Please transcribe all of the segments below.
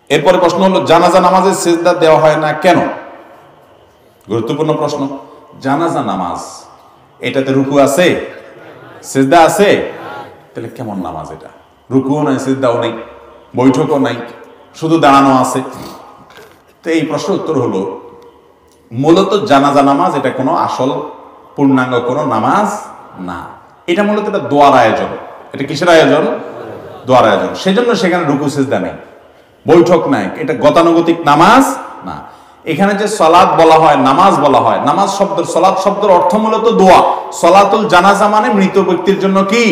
এরপরে প্রশ্ন হলো জানাজা নামাজে সিজদা দেওয়া হয় না কেন? গুরুত্বপূর্ণ প্রশ্ন। জানাজা নামাজ, এটাতে রুকু আছে, সিজদা আছে, তাহলে কেমন নামাজ এটা? রুকুও নাই, সিজদাও নেই, বৈঠকও নাই, শুধু দাঁড়ানো আছে। তো এই প্রশ্নের উত্তর হলো মূলত জানাজা নামাজ এটা কোনো আসল পূর্ণাঙ্গ কোনো নামাজ না। এটা মূলত এটা দোয়ার আয়োজন। এটা কিসের আয়োজন? দোয়ার আয়োজন। সেজন্য সেখানে রুকু সিজদা নেই, বৈঠক নাই, এটা গতানুগতিক নামাজ না। এখানে যে সালাত বলা হয়, নামাজ বলা হয়, নামাজ শব্দ, সালাত শব্দের অর্থ মূলত দোয়া। সালাতুল জানাজা মানে মৃত ব্যক্তির জন্য কি?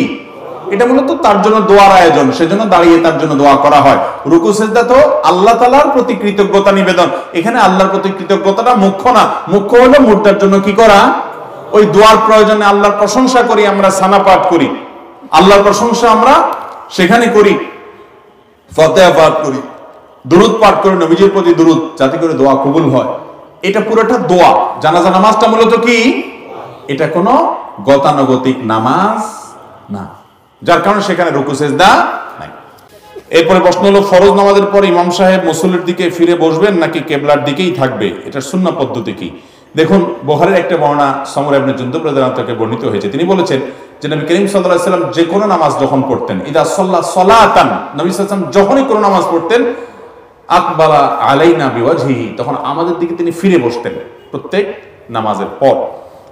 এটা মূলত তার জন্য দোয়ার আয়োজন, সেজন্য দাঁড়িয়ে তার জন্য দোয়া করা হয়। রুকু সিজদা তো আল্লাহ তাআলার প্রতি কৃতজ্ঞতা নিবেদন। এখানে আল্লাহর প্রতি কৃতজ্ঞতাটা মুখ্য না, মুখ্য হলো মুর্দার জন্য কি করা? ওই দোয়ার প্রয়োজনে আল্লাহর প্রশংসা করি, আমরা সানা পাঠ করি, আল্লাহর প্রশংসা আমরা সেখানে করি, ফাতিহা পাঠ করি, দুরূদ পাঠ করি, নবীজির প্রতি দুরূদ, যাতে করে দোয়া কবুল হয়। এটা পুরোটা দোয়া। জানাজা নামাজটা মূলত কি? এটা কোনো গতানুগতিক নামাজ না, যার কারণে সেখানে রুকু সিজদা নাই। এরপরে প্রশ্ন হলো ফরজ নামাজের পর ইমাম সাহেব মুসল্লির দিকে ফিরে বসবেন নাকি কিবলার দিকেই থাকবে? এটার সুন্নাহ পদ্ধতি কি? দেখুন, বুখারীর একটা বর্ণনা সমর ইবনে জুনদুব রাদিয়াল্লাহু আনহু থেকে বর্ণিত হয়েছে। তিনি বলেছেন যে নবী করিম সাল্লাল্লাহু আলাইহি ওয়াসাল্লাম যে কোনো নামাজ যখন পড়তেন, ইদা সাল্লা সালাতান, নবী সাল্লাল্লাহু আলাইহি ওয়াসাল্লাম যখনই কোনো নামাজ পড়তেন, আকবালা আলাইনা বিওয়াজহিহি, তখন আমাদের দিকে তিনি ফিরে বসতেন প্রত্যেক নামাজের পর।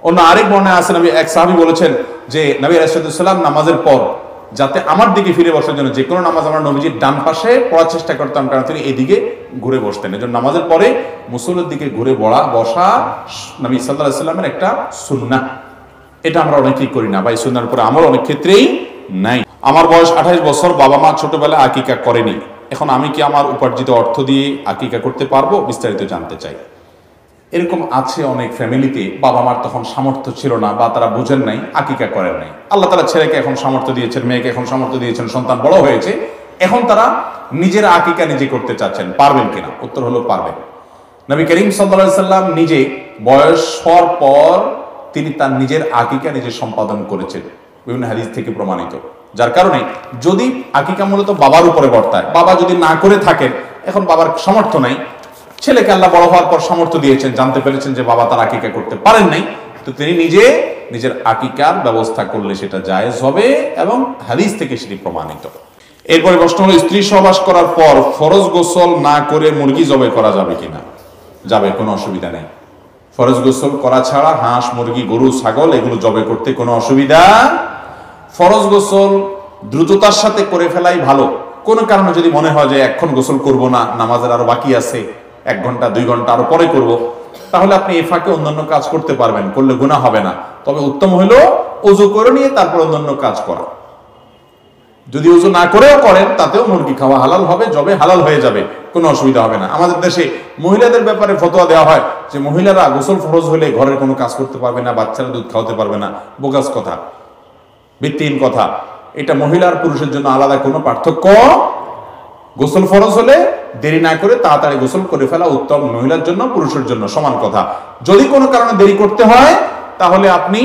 অন্য আরেক বর্ণনায় আছে নবী এক সাহাবী বলেছেন যে নবী আলাইহিস সালাম নামাজের পর যাতে আমার দিকে ফিরে বসার জন্য যে কোনো নামাজ আমরা নবীজির ডান পাশে পড়ার চেষ্টা করতাম, কারণ তিনি এদিকে ঘুরে বসতেন। এজন্য নামাজের পরে মুসল্লির দিকে ঘুরে বসা নবী সাল্লাল্লাহু আলাইহি ওয়াসাল্লামের একটা সুন্নাহ। এটা আমরা অনেকেই করি না, বা এই সুন্নাহর উপরে আমল অনেক ক্ষেত্রেই নাই। আমার বয়স 28 বছর, বাবা মা ছোটবেলায় আকিকা করেনি, এখন আমি কি আমার উপার্জিত অর্থ দিয়ে আকিকা করতে পারবো? বিস্তারিত জানতে চাই। এরকম আছে অনেক ফ্যামিলিতে, বাবা মার তখন সামর্থ্য ছিল না বা তারা বুঝেন নাই, আকিকা করেন নাই। আল্লাহ তাআলা ছেলেকে এখন সামর্থ্য দিয়েছেন, মেয়েকে এখন সামর্থ্য দিয়েছেন, সন্তান বড় হয়েছে, এখন তারা নিজের আকিকা নিজে করতে চাচ্ছেন। পারবেন কিনা? উত্তর হলো পারবেন। নবী করিম সাল্লাল্লাহু আলাইহি ওয়াসাল্লাম নিজে বয়স হওয়ার পর তিনি তার নিজের আকিকা নিজে সম্পাদন করেছেন, বিভিন্ন হাদিস থেকে প্রমাণিত। যার কারণে যদি আকিকা মূলত বাবার উপরে বর্তায়, বাবা যদি না করে থাকেন, এখন বাবার সামর্থ্য নাই, ছেলেকে আল্লাহ বড় হওয়ার পর সামর্থ্য দিয়েছেন, জানতে পেরেছেন যে বাবা তার আকিকা করতে পারেন নাই, তো তিনি নিজের আকিকার ব্যবস্থা করলে সেটা জায়েজ হবে এবং হাদিস থেকে সেটি প্রমাণিত। এরপরে প্রশ্ন হলো স্ত্রী সহবাস করার পর ফরজ গোসল না করে মুরগি জবাই করা যাবে কিনা? যাবে, কোনো অসুবিধা নেই। ফরজ গোসল করা ছাড়া হাঁস, মুরগি, গরু, ছাগল এগুলো জবাই করতে কোনো অসুবিধা। ফরজ গোসল দ্রুততার সাথে করে ফেলাই ভালো। কোনো কারণে যদি মনে হয় যে এখন গোসল করব না, নামাজের আরো বাকি আছে, 1 ঘন্টা 2 ঘন্টা আরো পরে করব, তাহলে আপনি এই ফাঁকে অন্যান্য কাজ করতে পারবেন, করলে গুনাহ হবে না। তবে উত্তম হলো ওযু করে নিয়ে তারপর অন্যান্য কাজ করা। যদি ওযু না করেও করেন তাতেও মুরগি খাওয়া হালাল হবে, জবে হালাল হয়ে যাবে, কোনো অসুবিধা হবে না। আমাদের দেশে মহিলাদের ব্যাপারে ফতোয়া দেওয়া হয় যে মহিলারা গোসল ফরজ হলে ঘরের কোনো কাজ করতে পারবে না, বাচ্চারা দুধ খাওয়াতে পারবে না। বোগাস কথা, ভিত্তিহীন কথা। এটা মহিলার পুরুষের জন্য আলাদা কোনো পার্থক্য। গোসল ফরজ হলে দেরি না করে তাড়াতাড়ি গোসল করে ফেলা উত্তম, মহিলার জন্য পুরুষের জন্য সমান কথা। যদি কোনো কারণে দেরি করতে হয় তাহলে আপনি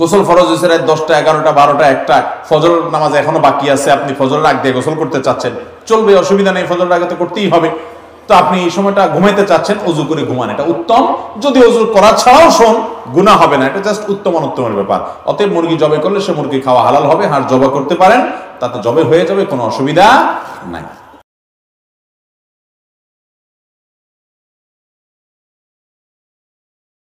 গোসল ফরজ হয়েছে রাত 10টা, 11টা, 12টা, 1টা, ফজর নামাজ এখনো বাকি আছে, আপনি ফজরের আগ দিয়ে গোসল করতে চাচ্ছেন, চলবে, অসুবিধা নেই, ফজরের আগে তো করতেই হবে। তো আপনি এই সময়টা ঘুমাইতে চাচ্ছেন, ওযু করে ঘুমান, এটা উত্তম। যদি ওযু করা ছাড়াও গুনাহ হবে না, এটা জাস্ট উত্তম অনুত্তমের ব্যাপার। অতএব মুরগি জবাই করলে সে মুরগি খাওয়া হালাল হবে, হাঁস জবাই করতে পারেন, তাতে জবাই হয়ে যাবে, কোনো অসুবিধা নাই।